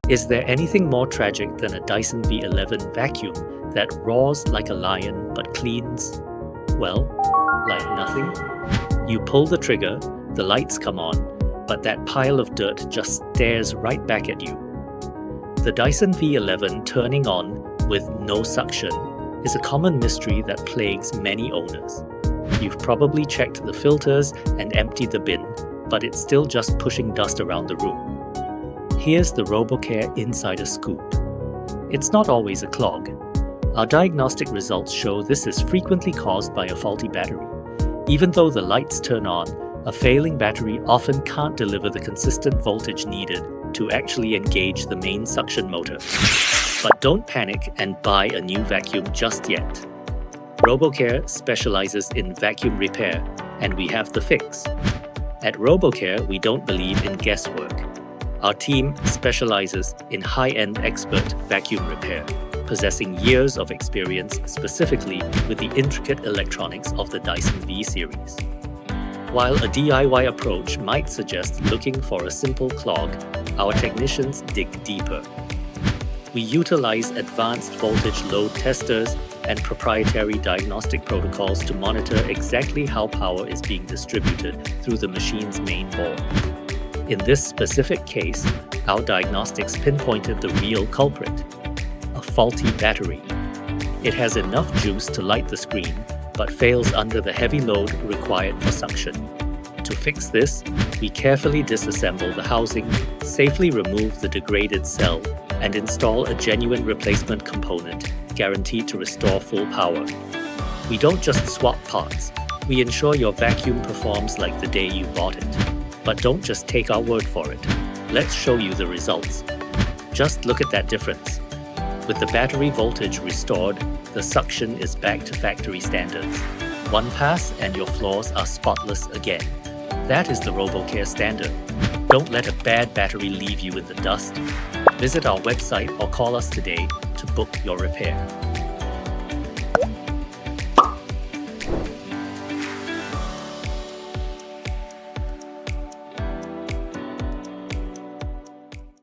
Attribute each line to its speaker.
Speaker 1: Is there anything more tragic than a Dyson V11 vacuum that roars like a lion but cleans, well, like nothing? You pull the trigger, the lights come on, but that pile of dirt just stares right back at you. The Dyson V11 turning on with no suction is a common mystery that plagues many owners. You've probably checked the filters and emptied the bin, but it's still just pushing dust around the room. Here's the RoboCare insider scoop. It's not always a clog. Our diagnostic results show this is frequently caused by a faulty battery. Even though the lights turn on, a failing battery often can't deliver the consistent voltage needed to actually engage the main suction motor. But don't panic and buy a new vacuum just yet. RoboCare specializes in vacuum repair, and we have the fix. At RoboCare, we don't believe in guesswork. Our team specializes in high-end expert vacuum repair, possessing years of experience specifically with the intricate electronics of the Dyson V series. While a DIY approach might suggest looking for a simple clog, our technicians dig deeper. We utilize advanced voltage load testers and proprietary diagnostic protocols to monitor exactly how power is being distributed through the machine's main board. In this specific case, our diagnostics pinpointed the real culprit: a faulty battery. It has enough juice to light the screen, but fails under the heavy load required for suction. To fix this, we carefully disassemble the housing, safely remove the degraded cell, and install a genuine replacement component guaranteed to restore full power. We don't just swap parts, we ensure your vacuum performs like the day you bought it. But don't just take our word for it. Let's show you the results. Just look at that difference. With the battery voltage restored, the suction is back to factory standards. One pass and your floors are spotless again. That is the RoboCare standard. Don't let a bad battery leave you in the dust. Visit our website or call us today to book your repair.